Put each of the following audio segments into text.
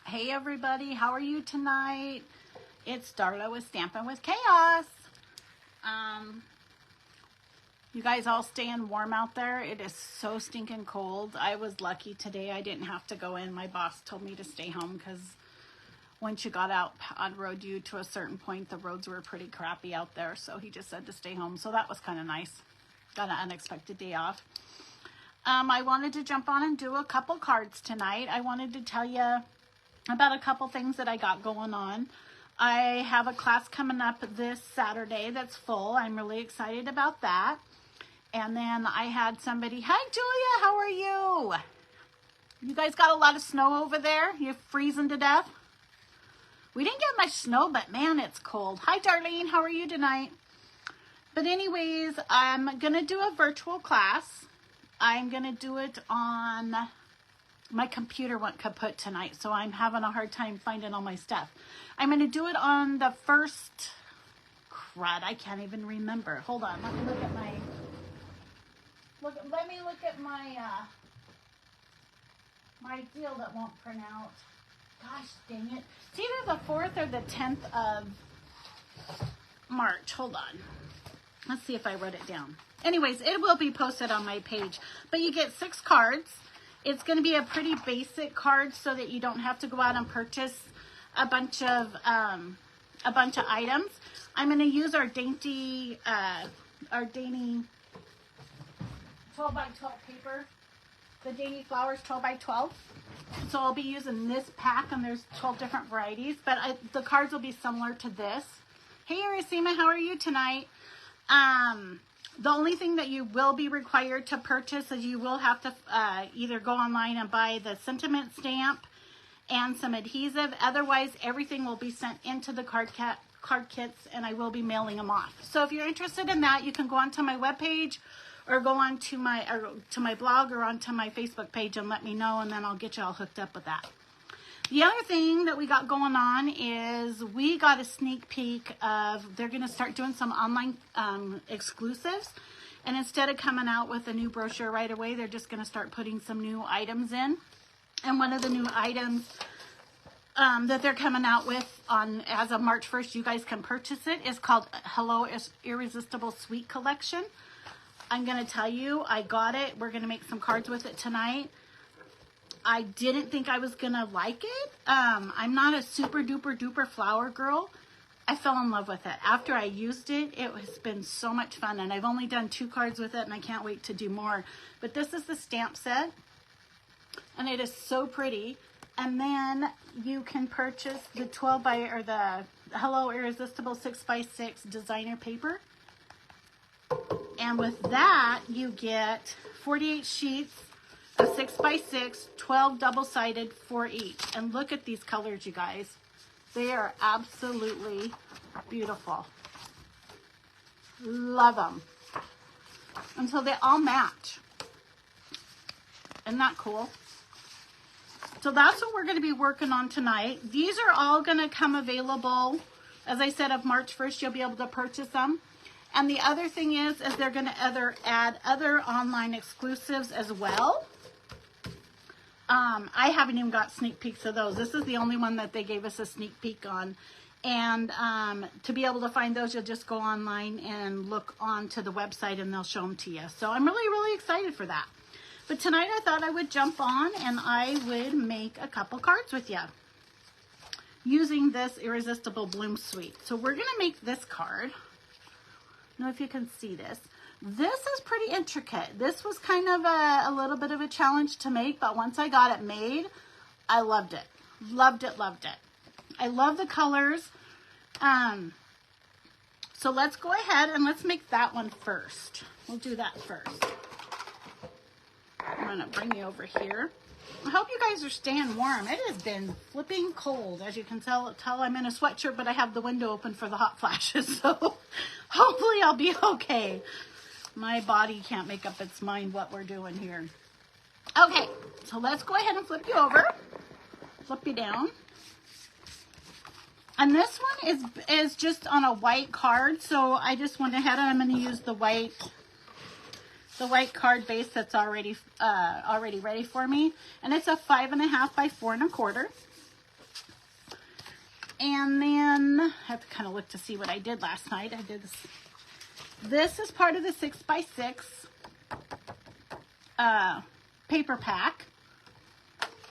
Hey everybody, how are you tonight? It's Darla with Stampin' with Chaos. You guys all staying warm out there? It is so stinking cold. I was lucky today I didn't have to go in. My boss told me to stay home because once you got out on road U to a certain point, the roads were pretty crappy out there. So he just said to stay home. So that was kind of nice. Got an unexpected day off. I wanted to jump on and do a couple cards tonight. I wanted to tell you about a couple things that I got going on. I have a class coming up this Saturday that's full. I'm really excited about that. And then I had somebody, hi Julia, how are you? You guys got a lot of snow over there? You're freezing to death? We didn't get much snow, but man, it's cold. Hi Darlene, how are you tonight? But anyways, I'm going to do a virtual class. I'm going to do it on, my computer went kaput tonight, so I'm having a hard time finding all my stuff. I'm going to do it on the first, crud, I can't even remember. Hold on, let me look at my, let me look at my, my deal that won't print out. Gosh dang it. It's either the 4th or the 10th of March. Hold on. Let's see if I wrote it down. Anyways, it will be posted on my page. But you get 6 cards. It's going to be a pretty basic card so that you don't have to go out and purchase a bunch of items. I'm going to use our dainty 12 by 12 paper, the Dainty Flowers 12 by 12. So I'll be using this pack, and there's 12 different varieties, but the cards will be similar to this. Hey, Irresistible, how are you tonight? The only thing that you will be required to purchase is you will have to either go online and buy the sentiment stamp and some adhesive. Otherwise, everything will be sent into the card kits, and I will be mailing them off. So if you're interested in that, you can go onto my webpage or go on to my blog or onto my Facebook page and let me know, and then I'll get you all hooked up with that. The other thing that we got going on is we got a sneak peek of, they're going to start doing some online exclusives. And instead of coming out with a new brochure right away, they're just going to start putting some new items in. And one of the new items that they're coming out with as of March 1st, you guys can purchase it, is called Hello Irresistible Sweet Collection. I'm going to tell you, I got it. We're going to make some cards with it tonight. I didn't think I was going to like it. I'm not a super duper duper flower girl. I fell in love with it. After I used it, it has been so much fun. And I've only done 2 cards with it, and I can't wait to do more. But this is the stamp set. And it is so pretty. And then you can purchase the 12 by, or the Hello Irresistible 6x6 designer paper. And with that, you get 48 sheets of 6x6, 12 double-sided for each. And look at these colors, you guys. They are absolutely beautiful. Love them. And so they all match. Isn't that cool? So that's what we're going to be working on tonight. These are all going to come available, as I said, of March 1st. You'll be able to purchase them. And the other thing is they're going to add other online exclusives as well. I haven't even got sneak peeks of those. This is the only one that they gave us a sneak peek on. And to be able to find those, you'll just go online and look onto the website, and they'll show them to you. So I'm really, really excited for that. But tonight I thought I would jump on and I would make a couple cards with you using this Irresistible Bloom Suite. So we're going to make this card. I don't know if you can see this. This is pretty intricate. This was kind of a little bit of a challenge to make, but once I got it made, I loved it. Loved it, loved it. I love the colors. So let's go ahead and let's make that one first. We'll do that first. I'm going to bring you over here. I hope you guys are staying warm. It has been flipping cold. As you can tell I'm in a sweatshirt, but I have the window open for the hot flashes. So hopefully I'll be okay. My body can't make up its mind what we're doing here. Okay, so let's go ahead and flip you over. Flip you down. And this one is just on a white card. So I just went ahead and I'm going to use the white card base that's already ready for me. And it's a 5.5 by 4 1/4. And then I have to kind of look to see what I did last night. I did this. This is part of the 6x6 paper pack.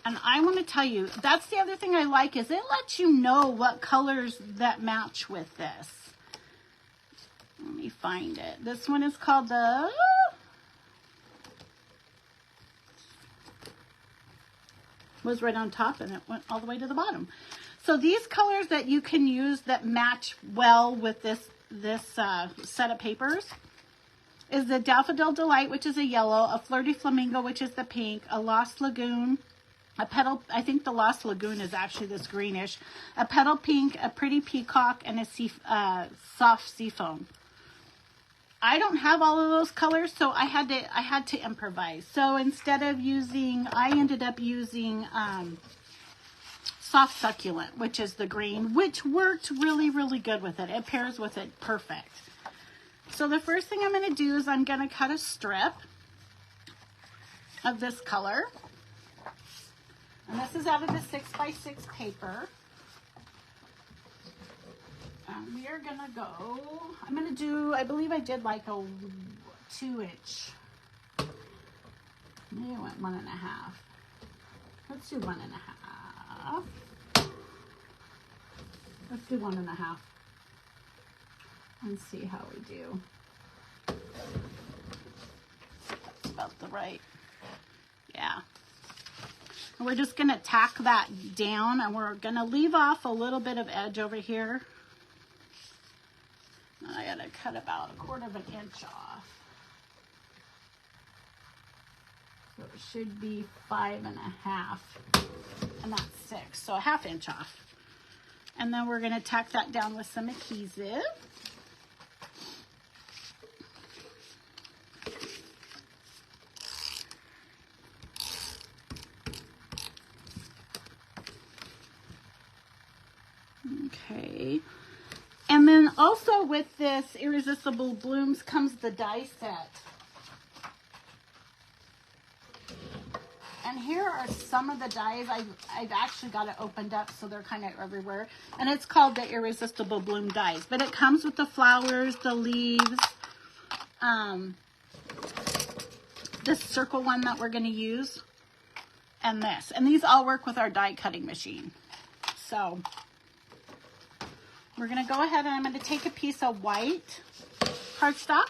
And I want to tell you, that's the other thing I like, is it lets you know what colors that match with this. Let me find it. This one is called the... was right on top and it went all the way to the bottom. So these colors that you can use that match well with this set of papers is the Daffodil Delight, which is a yellow, a Flirty Flamingo, which is the pink, a Lost Lagoon, a petal, I think the Lost Lagoon is actually this greenish, a petal pink, a Pretty Peacock, and a soft seafoam. I don't have all of those colors, so I had to improvise. So instead of using, I ended up using Soft Succulent, which is the green, which worked really, really good with it. It pairs with it perfect. So the first thing I'm going to do is I'm going to cut a strip of this color. And this is out of the 6x6 paper. We are going to go, I'm going to do, I believe I did like a 2-inch. Maybe I went 1.5. Let's do 1.5. Let's do 1.5. And see how we do. That's about the right. Yeah. And we're just going to tack that down, and we're going to leave off a little bit of edge over here. I got to cut about 1/4 inch off. So it should be 5.5, and that's 6, so a 1/2 inch off. And then we're going to tack that down with some adhesive. Okay. And then also with this Irresistible Blooms comes the die set. And here are some of the dies. I've actually got it opened up so they're kind of everywhere. And it's called the Irresistible Bloom dies. But it comes with the flowers, the leaves, this circle one that we're going to use, and this. And these all work with our die cutting machine. So we're going to go ahead and I'm going to take a piece of white cardstock,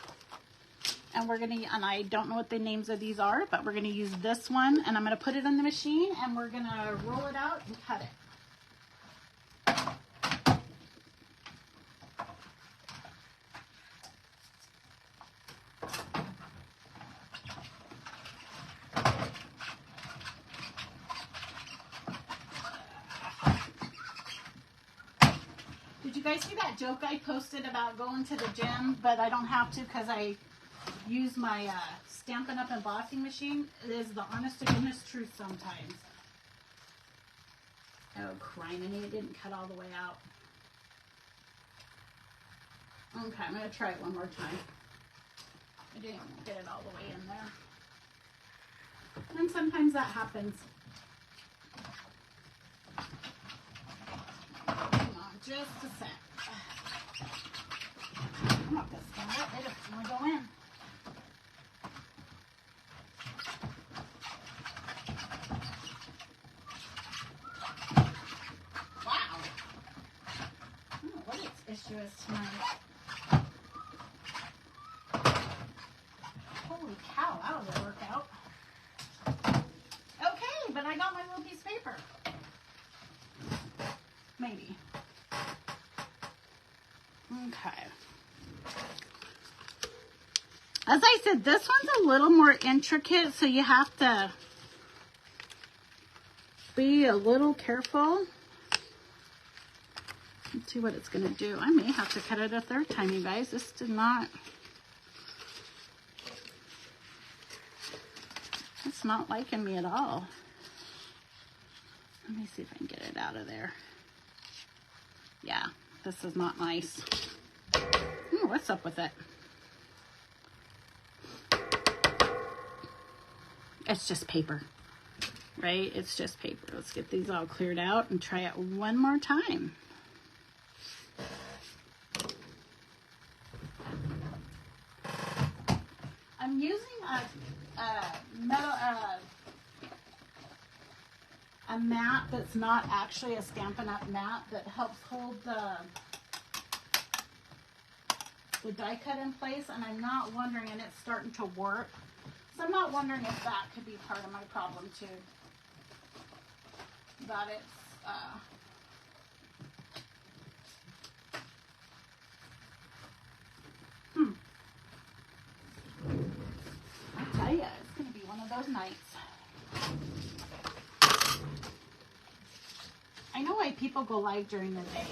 and we're going to, and I don't know what the names of these are, but we're going to use this one, and I'm going to put it in the machine, and we're going to roll it out and cut it. Did you guys see that joke I posted about going to the gym, but I don't have to because I use my Stampin' Up! Embossing machine? It is the honest to goodness truth sometimes. Oh, crying. I mean, it didn't cut all the way out. Okay, I'm going to try it one more time. I didn't get it all the way in there. And sometimes that happens. Just a sec. I'm not going to stand it. They just want to go in. Wow. I don't know what its issue is tonight. Holy cow, that was a workout. Okay, but I got my little piece of paper. Maybe. Okay. As I said, this one's a little more intricate, so you have to be a little careful. Let's see what it's going to do. I may have to cut it a third time, you guys. This did not... It's not liking me at all. Let me see if I can get it out of there. Yeah, this is not nice. What's up with it? It's just paper, right? It's just paper. Let's get these all cleared out and try it one more time. I'm using a mat that's not actually a Stampin' Up! Mat that helps hold the die cut in place, and I'm not wondering, and it's starting to work. So I'm not wondering if that could be part of my problem too. That it's I tell you, it's going to be one of those nights. I know why people go live during the day.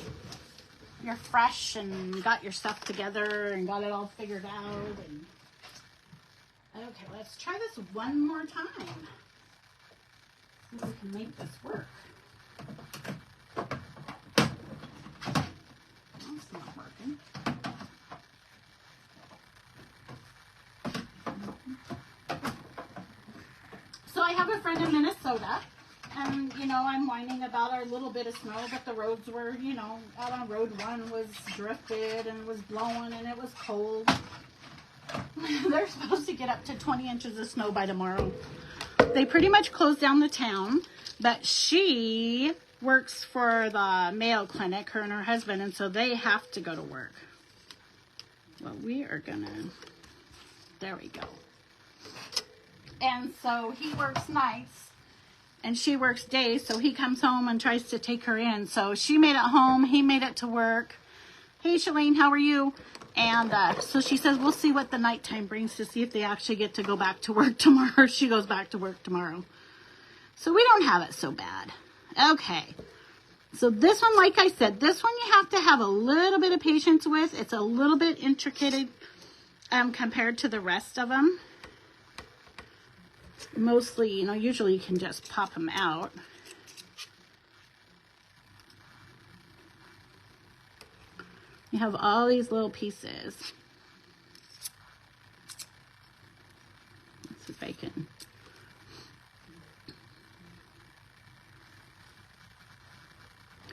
You're fresh and got your stuff together and got it all figured out. And okay, let's try this one more time. See if we can make this work. That's not working. So I have a friend in Minnesota, and you know, I'm whining about our little bit of snow, but the roads were, you know, out on road 1 was drifted and was blowing and it was cold. They're supposed to get up to 20 inches of snow by tomorrow. They pretty much closed down the town, but she works for the Mayo Clinic, her and her husband, and so they have to go to work. Well, we are gonna, there we go. And so he works nights and she works days, so he comes home and tries to take her in. So she made it home, he made it to work. Hey Shalene, how are you? And so she says, we'll see what the nighttime brings to see if they actually get to go back to work tomorrow. She goes back to work tomorrow. So we don't have it so bad. Okay. So this one, like I said, this one you have to have a little bit of patience with. It's a little bit intricate compared to the rest of them. Mostly, you know, usually you can just pop them out. You have all these little pieces. Let's see if I can.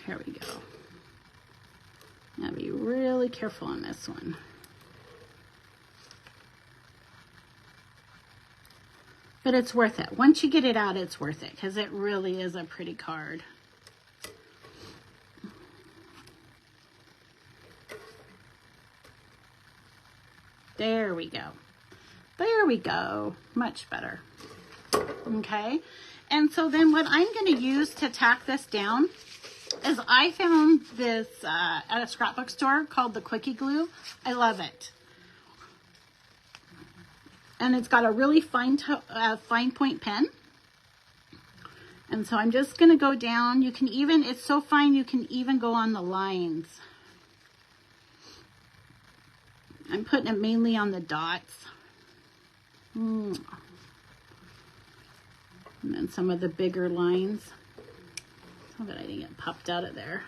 Here we go. Gotta be really careful on this one. But it's worth it. Once you get it out, it's worth it because it really is a pretty card. There we go. There we go. Much better. Okay. And so then what I'm going to use to tack this down is I found this at a scrapbook store called the Quickie Glue. I love it. And it's got a really fine point pen. And so I'm just going to go down. You can even, it's so fine, you can even go on the lines. I'm putting it mainly on the dots. And then some of the bigger lines. So that I didn't get popped out of there.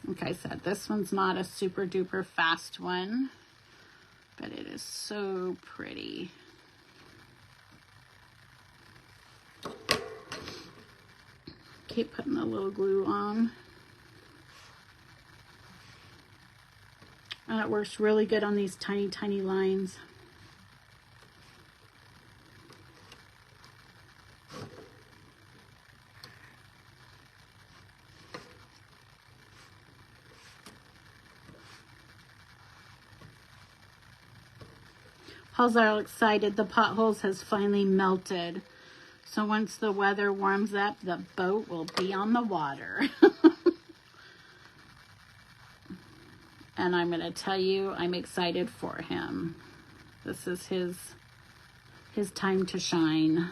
Like I said, this one's not a super duper fast one, but it is so pretty. Keep putting the little glue on. And it works really good on these tiny, tiny lines. Paul's all excited. The potholes has finally melted. So once the weather warms up, the boat will be on the water. And I'm going to tell you, I'm excited for him. This is his time to shine.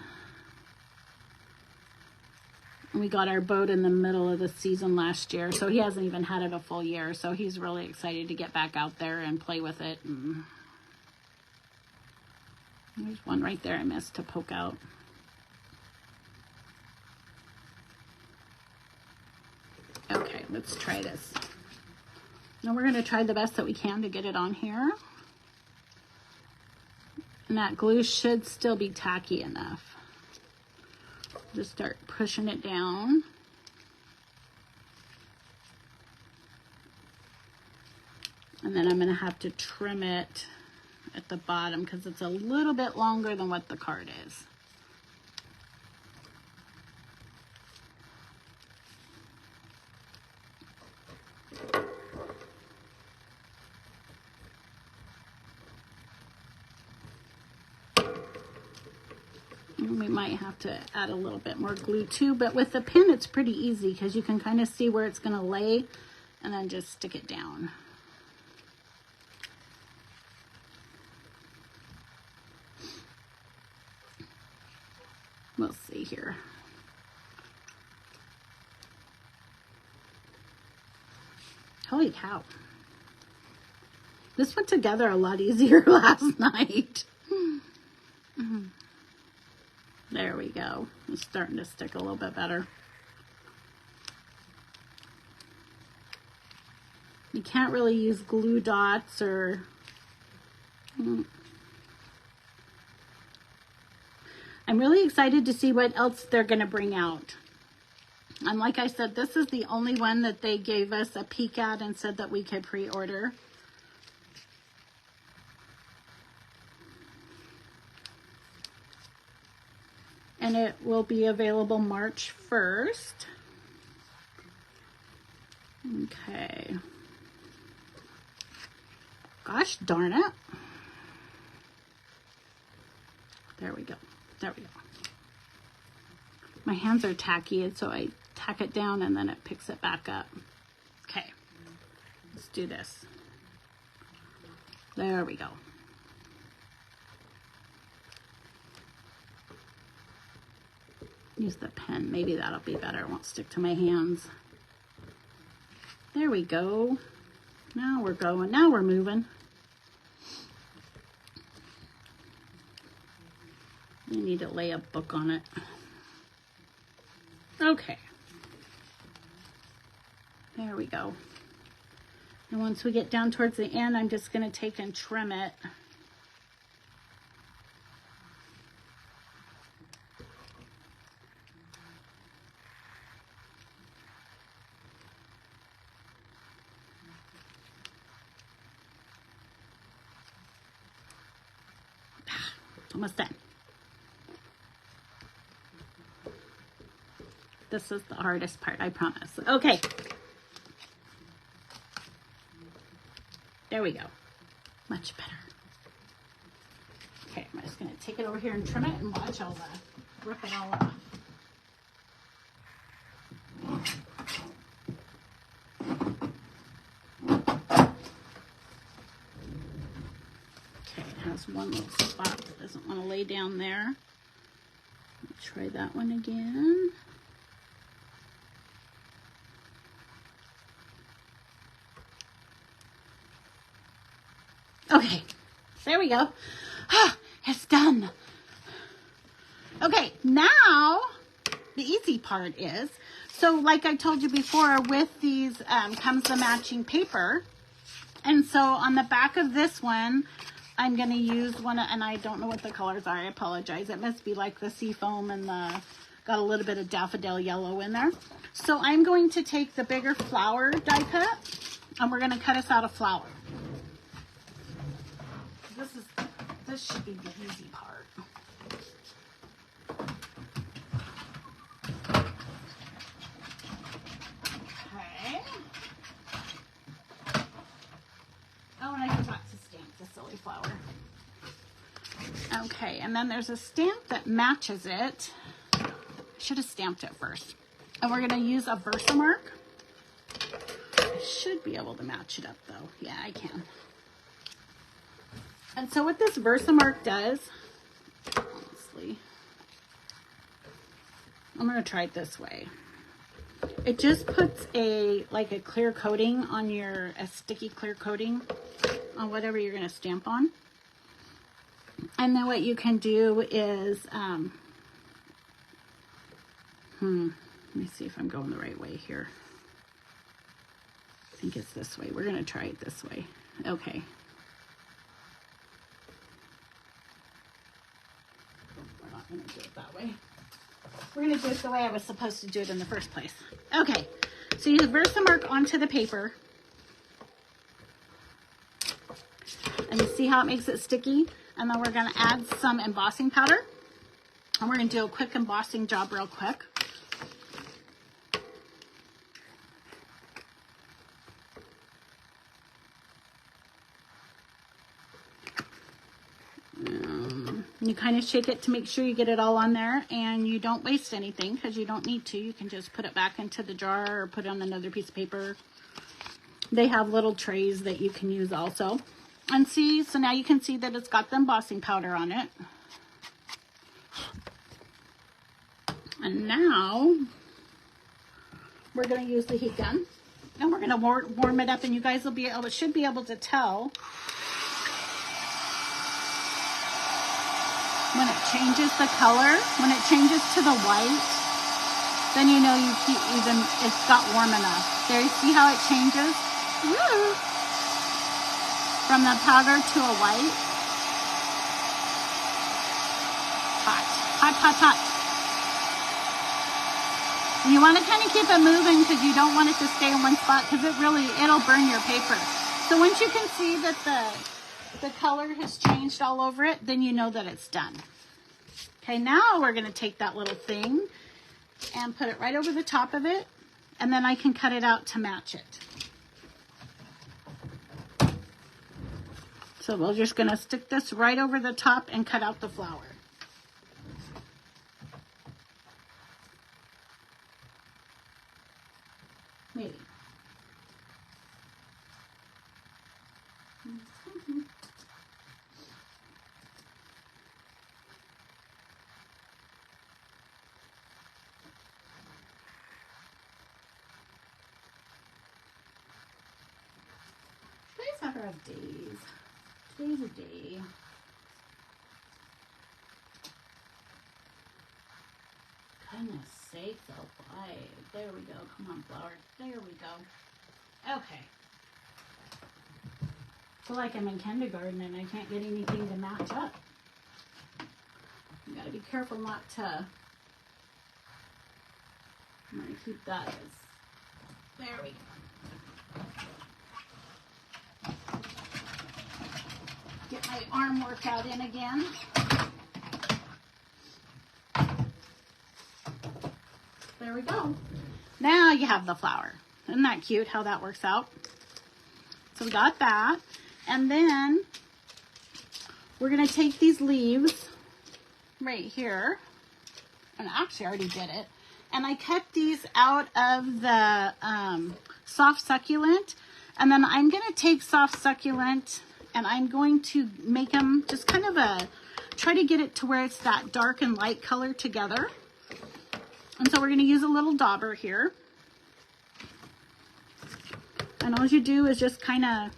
We got our boat in the middle of the season last year, so he hasn't even had it a full year. So he's really excited to get back out there and play with it. And there's one right there I missed to poke out. Okay, let's try this. Now we're going to try the best that we can to get it on here. And that glue should still be tacky enough. Just start pushing it down. And then I'm going to have to trim it at the bottom because it's a little bit longer than what the card is. And we might have to add a little bit more glue too, but with the pin it's pretty easy because you can kind of see where it's going to lay and then just stick it down. We'll see here. Holy cow. This went together a lot easier last night. There we go. It's starting to stick a little bit better. You can't really use glue dots or... I'm really excited to see what else they're going to bring out. And like I said, this is the only one that they gave us a peek at and said that we could pre-order. And it will be available March 1st. Okay. Gosh darn it. There we go. There we go. My hands are tacky, and so I tack it down and then it picks it back up. Okay. Let's do this. There we go. Use the pen. Maybe that'll be better. It won't stick to my hands. There we go. Now we're going. Now we're moving. I need to lay a book on it. Okay. There we go. And once we get down towards the end, I'm just going to take and trim it. Almost done. This is the hardest part, I promise. Okay. There we go. Much better. Okay, I'm just going to take it over here and trim it and watch I'll rip it all off. Okay, it has one little spot that doesn't want to lay down there. Let's try that one again. Okay, there we go. Ah, it's done. Okay, now the easy part is, so like I told you before, with these comes the matching paper. And so on the back of this one, I'm going to use one, and I don't know what the colors are. I apologize. It must be like the seafoam and got a little bit of daffodil yellow in there. So I'm going to take the bigger flower die cut, and we're going to cut us out a flower. This should be the easy part. Okay. Oh, and I forgot to stamp the silly flower. Okay, and then there's a stamp that matches it. I should have stamped it first. And we're going to use a Versamark. I should be able to match it up though. Yeah, I can. And so what this Versamark does, honestly, I'm going to try it this way. It just puts like a clear coating on a sticky clear coating on whatever you're going to stamp on. And then what you can do is, let me see if I'm going the right way here. I think it's this way. We're going to try it this way. Okay. We're not going to do it that way. We're going to do it the way I was supposed to do it in the first place. Okay, so you Versamark onto the paper. And you see how it makes it sticky? And then we're going to add some embossing powder. And we're going to do a quick embossing job real quick. You kind of shake it to make sure you get it all on there, and you don't waste anything because you don't need to. You can just put it back into the jar or put it on another piece of paper. They have little trays that you can use also. And see, so now you can see that it's got the embossing powder on it. And now we're going to use the heat gun, and we're going to warm it up, and you guys will be able, should be able to tell when it changes the color. When it changes to the white, then you know it's got warm enough. There, you see how it changes? Woo! From the powder to a white. Hot, hot, hot, hot. And you want to kind of keep it moving because you don't want it to stay in one spot because it'll burn your paper. So once you can see that the color has changed all over it, then you know that it's done. Okay, now we're going to take that little thing and put it right over the top of it, and then I can cut it out to match it. So we're just going to stick this right over the top and cut out the flower. Maybe. Today's a matter of days. Today's a day. Goodness sakes, alive. There we go. Come on, flower. There we go. Okay. I feel like I'm in kindergarten and I can't get anything to match up. You gotta be careful not to. I'm gonna keep that as. There we go. Get my arm workout in again. There we go. Now you have the flower. Isn't that cute how that works out? So we got that. And then we're going to take these leaves right here. And actually I already did it. And I cut these out of the soft succulent. And then I'm going to take soft succulent and I'm going to make them just kind of try to get it to where it's that dark and light color together. And so we're going to use a little dauber here. And all you do is just kind of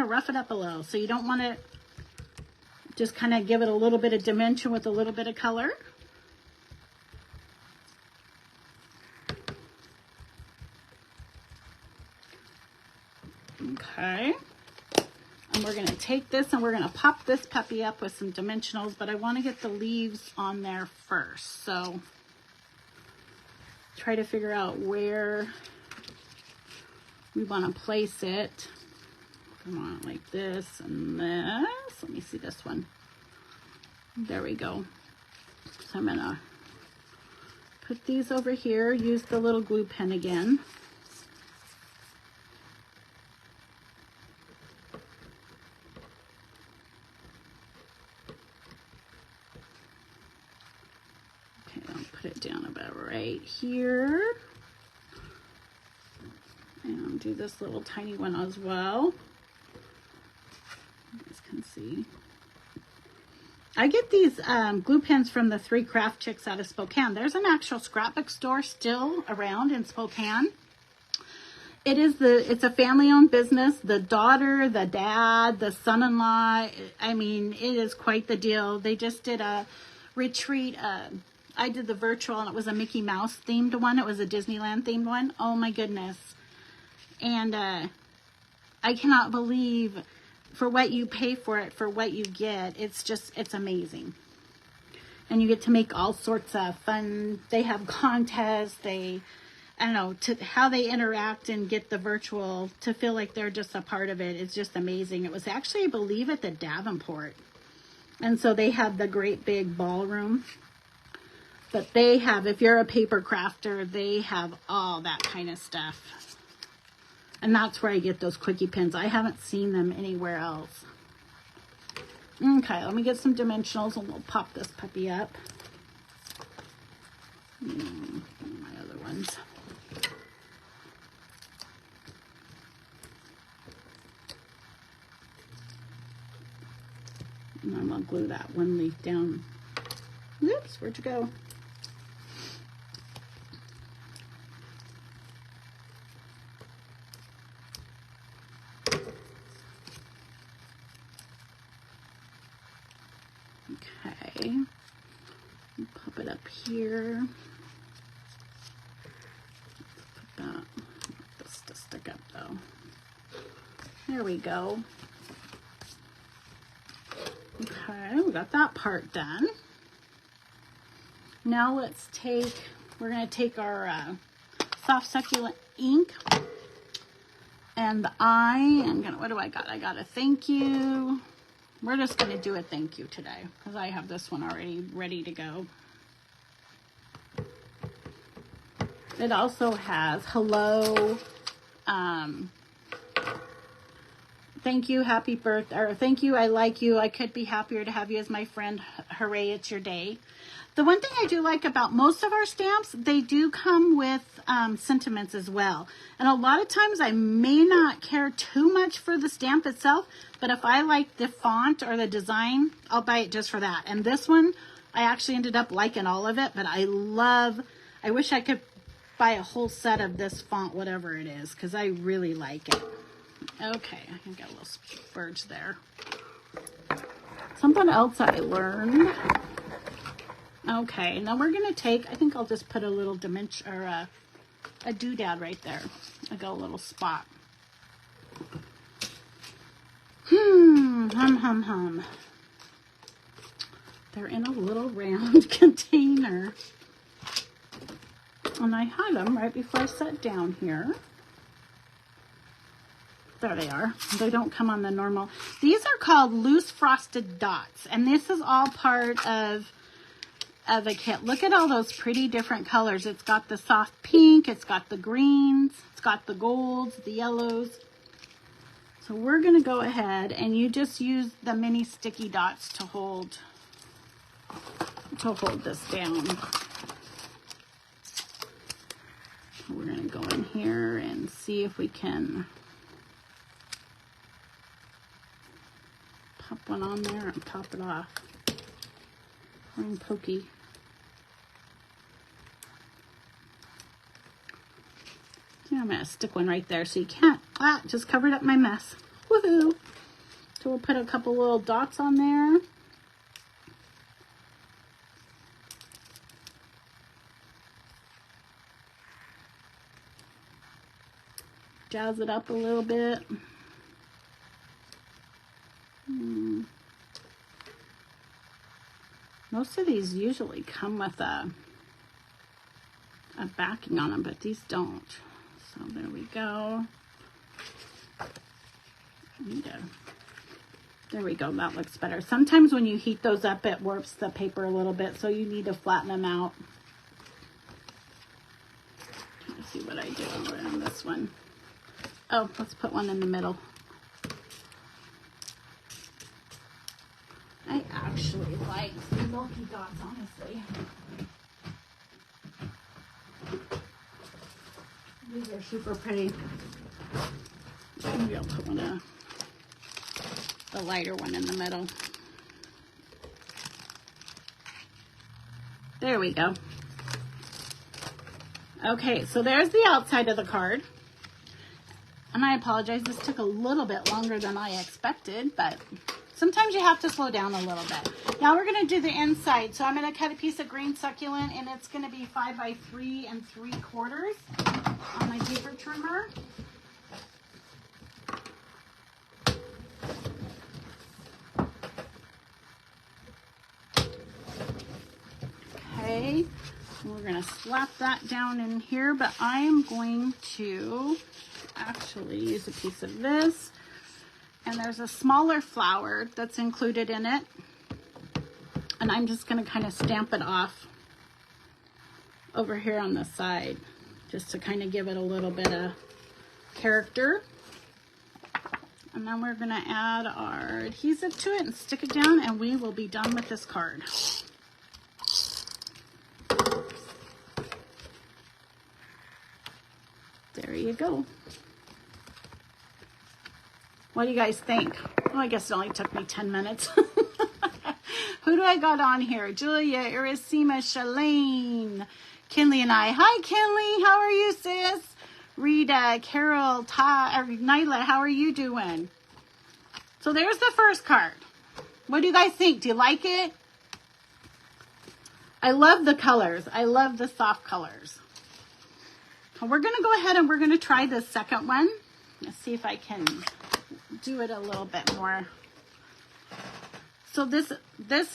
rough it up a little. So you don't want to just kind of give it a little bit of dimension with a little bit of color. Okay. And we're going to take this and we're going to pop this puppy up with some dimensionals, but I want to get the leaves on there first. So try to figure out where we want to place it. Come on, like this and this. Let me see this one. There we go. So I'm going to put these over here, use the little glue pen again. Down about right here, and do this little tiny one as well. You guys can see. I get these glue pens from the 3 Craft Chicks out of Spokane. There's an actual scrapbook store still around in Spokane. It's a family-owned business. The daughter, the dad, the son-in-law. I mean, it is quite the deal. They just did a retreat. I did the virtual and it was a Mickey Mouse themed one. It was a Disneyland themed one. Oh my goodness. And I cannot believe for what you pay for it, for what you get. It's amazing. And you get to make all sorts of fun. They have contests. I don't know, how they interact and get the virtual to feel like they're just a part of it. It's just amazing. It was actually, I believe, at the Davenport. And so they have the great big ballroom. But they have, if you're a paper crafter, they have all that kind of stuff. And that's where I get those quickie pins. I haven't seen them anywhere else. Okay, let me get some dimensionals and we'll pop this puppy up. My other ones. And I'm going to glue that one leaf down. Oops, where'd you go? Okay, pop it up here. Put that, this to stick up though. There we go. Okay, we got that part done. Now let's we're going to take our soft succulent ink and the eye. What do I got? I got a thank you. We're just going to do a thank you today because I have this one already ready to go. It also has hello, thank you, happy birthday, or thank you, I like you, I could be happier to have you as my friend, hooray, it's your day. The one thing I do like about most of our stamps, they do come with sentiments as well. And a lot of times I may not care too much for the stamp itself, but if I like the font or the design, I'll buy it just for that. And this one, I actually ended up liking all of it, but I wish I could buy a whole set of this font, whatever it is, because I really like it. Okay, I can get a little birds there. Something else I learned. Okay, now we're going to take, I think I'll just put a little dimension, or a doodad right there. I got a little spot. Hum. They're in a little round container. And I had them right before I sat down here. There they are. They don't come on the normal. These are called loose frosted dots. And this is all part of the kit. Look at all those pretty different colors. It's got the soft pink. It's got the greens. It's got the golds, the yellows. So we're going to go ahead and you just use the mini sticky dots to hold this down. We're going to go in here and see if we can pop one on there and pop it off. I'm pokey. Yeah, I'm going to stick one right there so you can't, just covered up my mess. Woohoo! So we'll put a couple little dots on there. Jazz it up a little bit. Most of these usually come with a backing on them, but these don't. So there we go. There we go, that looks better. Sometimes when you heat those up, it warps the paper a little bit, so you need to flatten them out. Let's see what I do on this one. Oh, let's put one in the middle. I actually like the milky dots, honestly. These are super pretty. Maybe I'll put the lighter one in the middle. There we go. Okay, so there's the outside of the card. And I apologize, this took a little bit longer than I expected, but sometimes you have to slow down a little bit. Now we're going to do the inside. So I'm going to cut a piece of green succulent, and it's going to be 5 by 3 3/4 on my paper trimmer. to slap that down in here, but I'm going to actually use a piece of this. And there's a smaller flower that's included in it. And I'm just going to kind of stamp it off over here on the side, just to kind of give it a little bit of character. And then we're going to add our adhesive to it and stick it down, and we will be done with this card. There you go. What do you guys think? Oh, I guess it only took me 10 minutes. Who do I got on here? Julia, Irresistible, Shalane, Kinley and I. Hi, Kinley. How are you, sis? Rita, Carol, Nyla, how are you doing? So there's the first card. What do you guys think? Do you like it? I love the colors. I love the soft colors. So we're going to go ahead and we're going to try the second one. Let's see if I can do it a little bit more. So this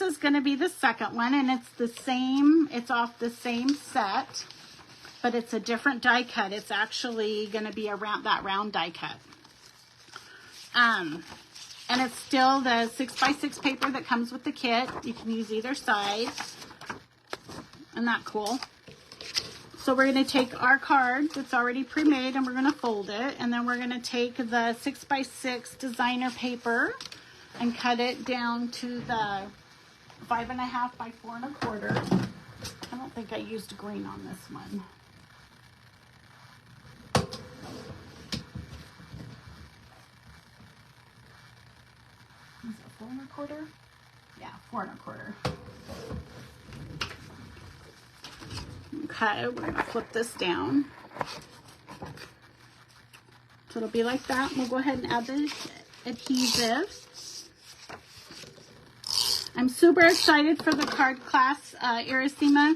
is going to be the second one, and it's the same. It's off the same set, but it's a different die cut. It's actually going to be around that round die cut. And it's still the 6x6 paper that comes with the kit. You can use either side. Isn't that cool? So we're going to take our card that's already pre-made and we're going to fold it. And then we're going to take the 6x6 designer paper and cut it down to the 5.5 by 4 1/4. I don't think I used green on this one. Is it 4 1/4? Yeah, 4 1/4. Okay, we're going to flip this down. So it'll be like that. We'll go ahead and add the adhesive. I'm super excited for the card class, Irresistible.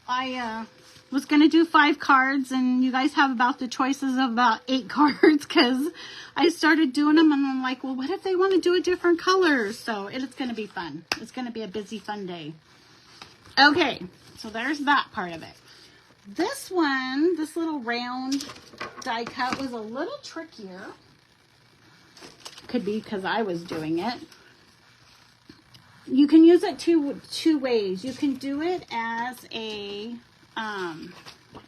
I was going to do 5 cards, and you guys have about the choices of about 8 cards because I started doing them, and I'm like, well, what if they want to do a different color? So it's going to be fun. It's going to be a busy, fun day. Okay, so there's that part of it. This one, this little round die cut was a little trickier. Could be because I was doing it. You can use it two ways. You can do it as a, I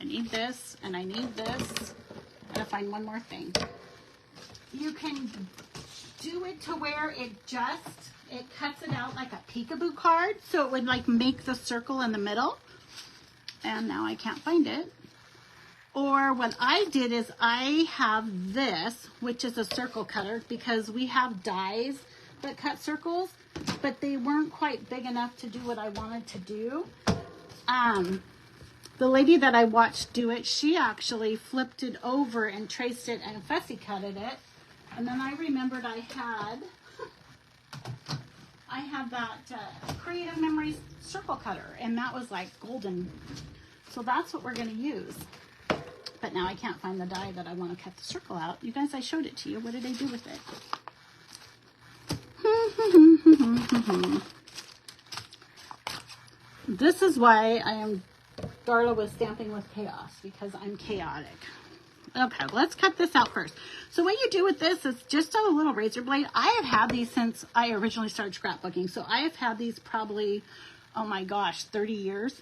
need this, and I need this. I gotta find one more thing. You can do it to where it cuts it out like a peekaboo card, so it would like make the circle in the middle. And now I can't find it. Or what I did is I have this, which is a circle cutter, because we have dies that cut circles, but they weren't quite big enough to do what I wanted to do. The lady that I watched do it, she actually flipped it over and traced it and fussy cutted it. And then I remembered I had that Creative Memories circle cutter, and that was like golden. So that's what we're going to use. But now I can't find the die that I want to cut the circle out. You guys, I showed it to you. What did I do with it? This is why Darla was stamping with chaos, because I'm chaotic. Okay, let's cut this out first. So what you do with this is just a little razor blade. I have had these since I originally started scrapbooking. So I have had these probably, oh my gosh, 30 years.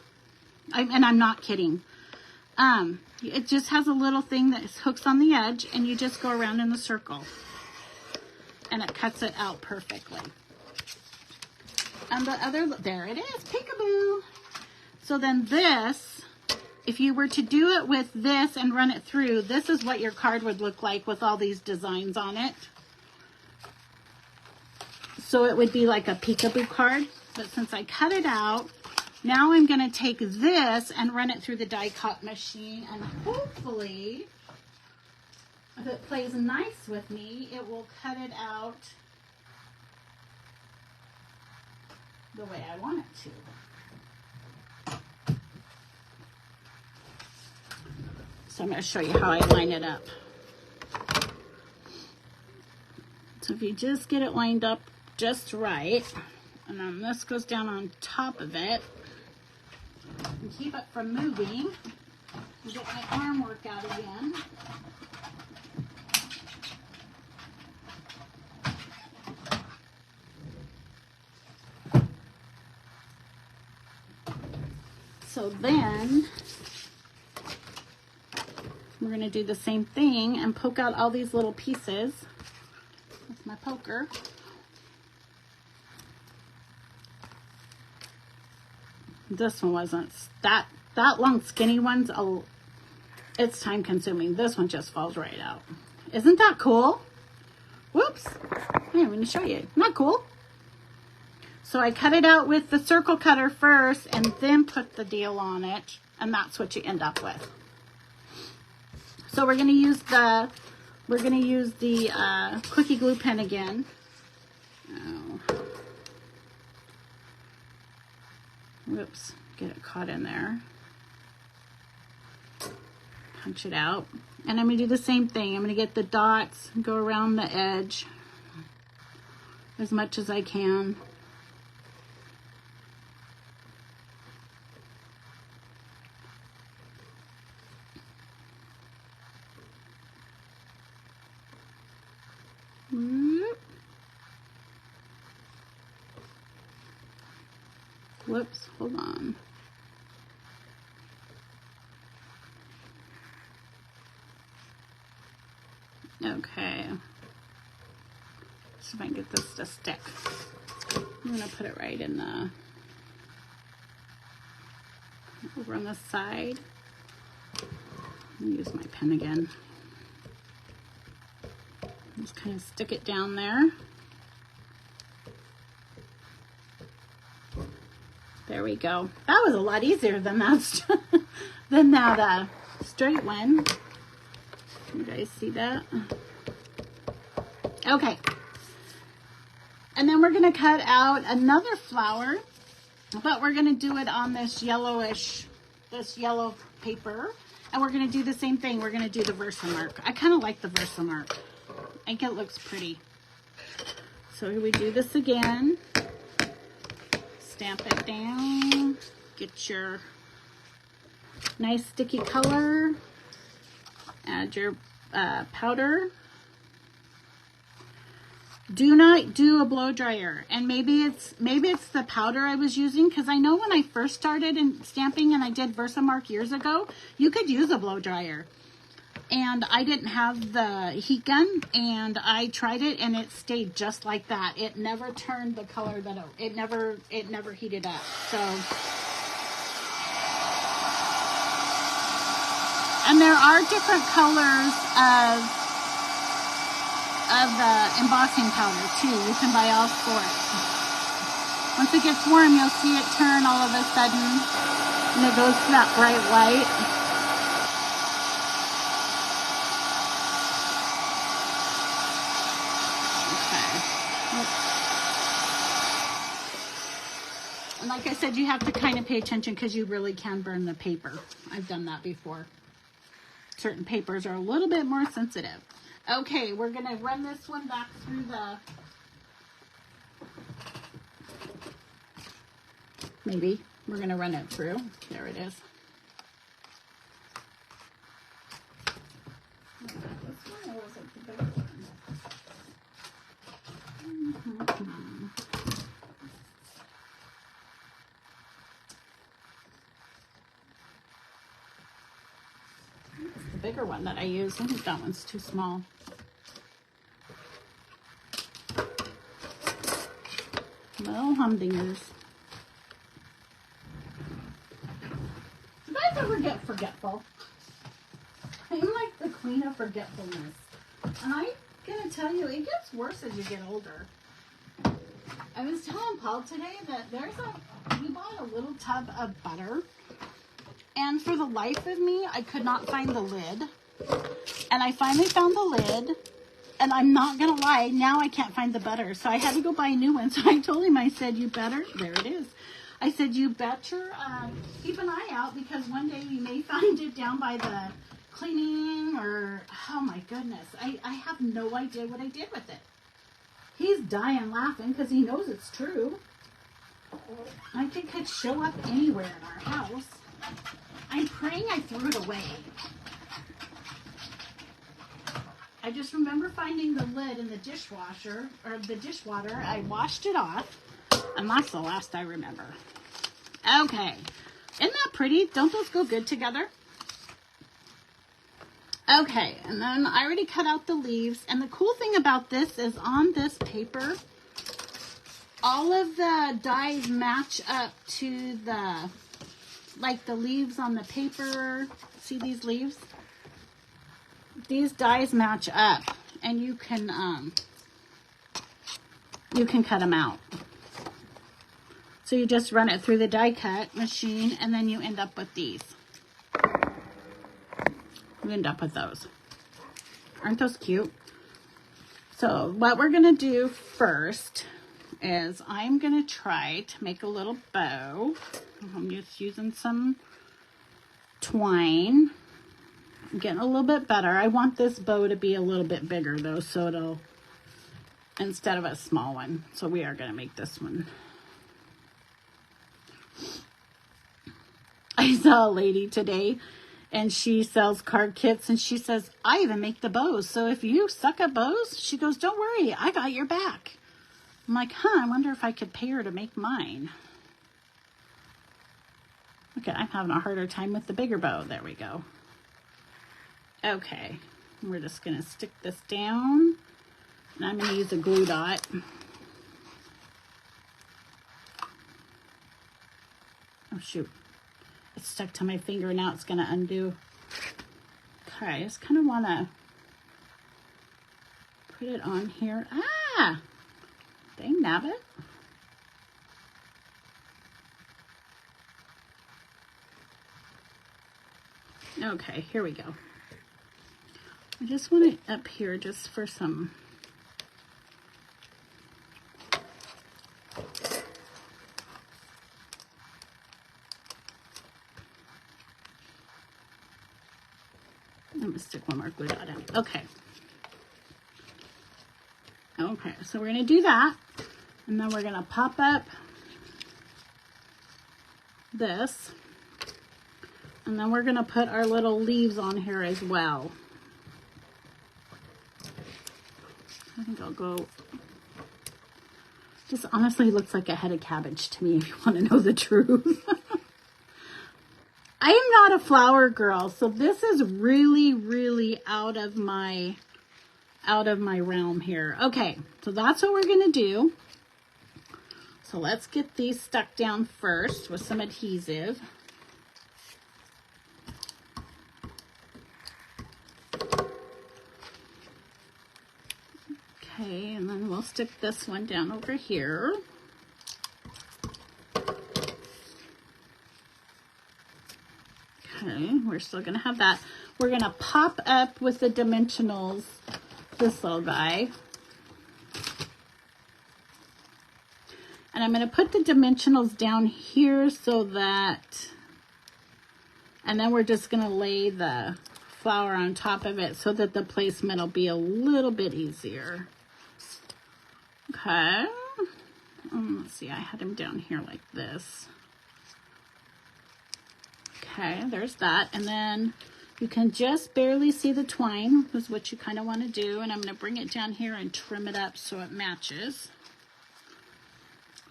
And I'm not kidding. It just has a little thing that hooks on the edge, and you just go around in the circle. And it cuts it out perfectly. And the other, there it is, peekaboo. So then this, if you were to do it with this and run it through, this is what your card would look like with all these designs on it. So it would be like a peekaboo card. But since I cut it out, now I'm going to take this and run it through the die cut machine, and hopefully, if it plays nice with me, it will cut it out the way I want it to. So I'm going to show you how I line it up. So if you just get it lined up just right, and then this goes down on top of it. keep it from moving. Get my arm work out again. So then we're going to do the same thing and poke out all these little pieces with my poker. This one wasn't that long. Skinny ones, it's time consuming. This one just falls right out. Isn't that cool? Whoops. Here, I'm going to show you. Isn't that cool? So I cut it out with the circle cutter first and then put the deal on it, and that's what you end up with. So we're going to use the quickie glue pen again. Oh. Whoops, get it caught in there. Punch it out. And I'm going to do the same thing. I'm going to get the dots and go around the edge as much as I can. Whoops, hold on. Okay. See if I can get this to stick. I'm going to put it right in the, over on the side. Use my pen again. Just kind of stick it down there. There we go. That was a lot easier than that straight one. You guys see that? Okay. And then we're going to cut out another flower, but we're going to do it on this yellow paper. And we're going to do the same thing. We're going to do the Versamark. I kind of like the Versamark. I think it looks pretty. So here we do this again. Stamp it down. Get your nice sticky color. Add your powder. Do not do a blow dryer. And maybe it's the powder I was using, because I know when I first started in stamping and I did Versamark years ago, you could use a blow dryer. And I didn't have the heat gun, and I tried it, and it stayed just like that. It never turned the color that it never heated up. So, and there are different colors of the embossing powder too. You can buy all sorts. Once it gets warm, you'll see it turn all of a sudden, and it goes to that bright white. And like I said, you have to kind of pay attention because you really can burn the paper. I've done that before. Certain papers are a little bit more sensitive. Okay, we're going to run this one back through the... Maybe. We're going to run it through. There it is. Was that this one or was it the big one? It's the bigger one that I use. I think that one's too small. No humdingers. Do you guys ever get forgetful? I'm like the queen of forgetfulness. And I'm gonna tell you, it gets worse as you get older. I was telling Paul today that we bought a little tub of butter, and for the life of me, I could not find the lid. And I finally found the lid, and I'm not gonna lie, now I can't find the butter, so I had to go buy a new one. So I told him, I said, you better, there it is. I said, you better keep an eye out, because one day you may find it down by the cleaning, or, oh my goodness, I have no idea what I did with it. He's dying laughing because he knows it's true. I think it could show up anywhere in our house. I'm praying I threw it away. I just remember finding the lid in the dishwasher, or the dishwater. I washed it off, and that's the last I remember. Okay. Isn't that pretty? Don't those go good together? Okay, and then I already cut out the leaves. And the cool thing about this is on this paper, all of the dies match up to the, like the leaves on the paper. See these leaves? These dies match up, and you can cut them out. So you just run it through the die cut machine, and then you end up with these. You end up with those. Aren't those cute? So what we're gonna do first is I'm gonna try to make a little bow. I'm just using some twine. I'm getting a little bit better. I want this bow to be a little bit bigger though, so it'll, instead of a small one. So we are gonna make this one. I saw a lady today, and she sells card kits, and she says, I even make the bows. So if you suck at bows, she goes, don't worry, I got your back. I'm like, I wonder if I could pay her to make mine. Okay, I'm having a harder time with the bigger bow. There we go. Okay, we're just gonna stick this down, and I'm gonna use a glue dot. Oh shoot. It's stuck to my finger, now it's going to undo. Okay, I just kind of want to put it on here. Ah! Dang nabbit. Okay, here we go. I just want it up here just for some... I'm gonna stick one more glue dot in. Okay. Okay, so we're gonna do that, and then we're gonna pop up this, and then we're gonna put our little leaves on here as well. I think I'll go. This honestly looks like a head of cabbage to me, if you want to know the truth. I am not a flower girl, so this is really, really out of my realm here. Okay, so that's what we're gonna do. So let's get these stuck down first with some adhesive. Okay, and then we'll stick this one down over here. Okay, we're still gonna have that. We're gonna pop up with the dimensionals this little guy. And I'm gonna put the dimensionals down here so that, and then we're just gonna lay the flower on top of it so that the placement will be a little bit easier. Okay, let's see, I had him down here like this. Okay, there's that. And then you can just barely see the twine, is what you kind of want to do. And I'm going to bring it down here and trim it up so it matches.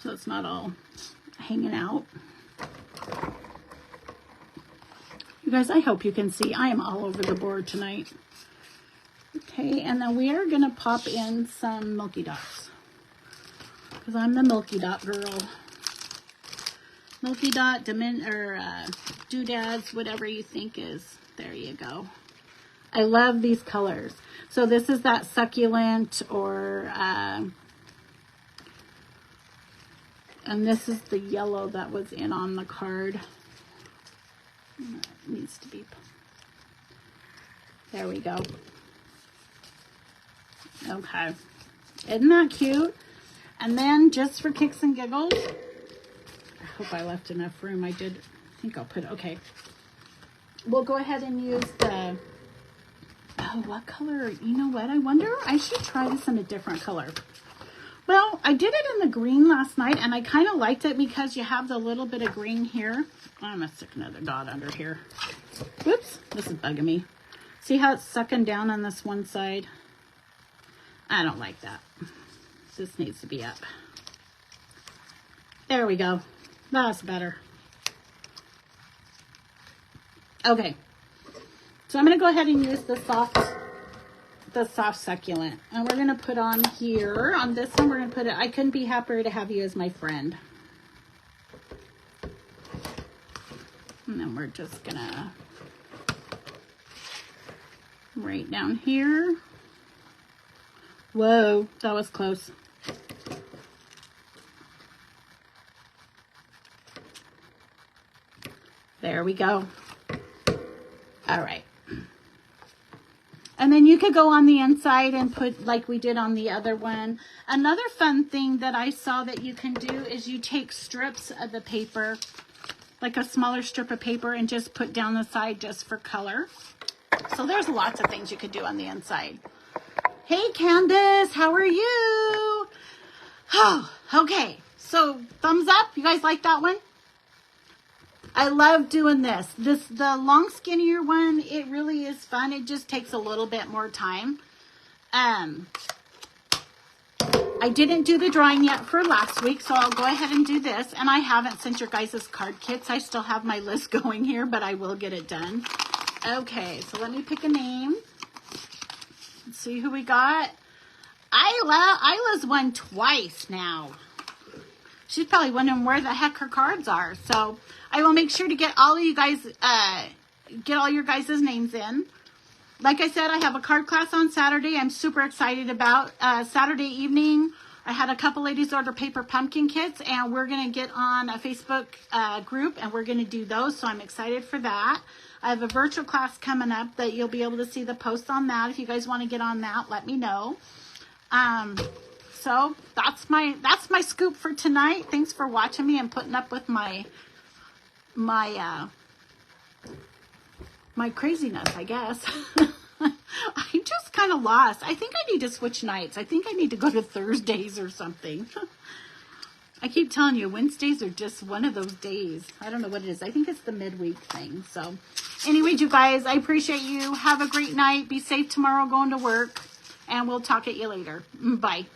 So it's not all hanging out. You guys, I hope you can see. I am all over the board tonight. Okay, and then we are going to pop in some Milky Dots, because I'm the Milky Dot girl. Milky Dot, doodads, whatever you think is. There you go. I love these colors. So this is that succulent, or and this is the yellow that was in on the card. It needs to be, there we go. Okay, isn't that cute? And then just for kicks and giggles, I hope I left enough room. I did. I think I'll put, okay. We'll go ahead and use the, oh, what color? You know what? I wonder, I should try this in a different color. Well, I did it in the green last night, and I kind of liked it because you have the little bit of green here. I'm going to stick another dot under here. Whoops, this is bugging me. See how it's sucking down on this one side? I don't like that. This needs to be up. There we go. That's better. Okay. So I'm going to go ahead and use the soft succulent. And we're going to put on here, on this one, we're going to put it, I couldn't be happier to have you as my friend. And then we're just going to, right down here. Whoa, that was close. There we go. All right. And then you could go on the inside and put like we did on the other one. Another fun thing that I saw that you can do is you take strips of the paper, like a smaller strip of paper, and just put down the side just for color. So there's lots of things you could do on the inside. Hey Candace, how are you? Oh, okay. So thumbs up. You guys like that one? I love doing this. The long skinnier one, it really is fun. It just takes a little bit more time. I didn't do the drawing yet for last week, so I'll go ahead and do this. And I haven't sent your guys' card kits. I still have my list going here, but I will get it done. Okay, so let me pick a name. Let's see who we got. Isla's won twice now. She's probably wondering where the heck her cards are. So I will make sure to get all of you guys, get all your guys' names in. Like I said, I have a card class on Saturday. I'm super excited about Saturday evening. I had a couple ladies order paper pumpkin kits, and we're going to get on a Facebook group, and we're going to do those. So I'm excited for that. I have a virtual class coming up that you'll be able to see the post on that. If you guys want to get on that, let me know. So that's my scoop for tonight. Thanks for watching me and putting up with my craziness, I guess. I'm just kind of lost. I think I need to switch nights. I think I need to go to Thursdays or something. I keep telling you, Wednesdays are just one of those days. I don't know what it is. I think it's the midweek thing. So anyway, you guys, I appreciate you. Have a great night. Be safe tomorrow going to work. And we'll talk at you later. Bye.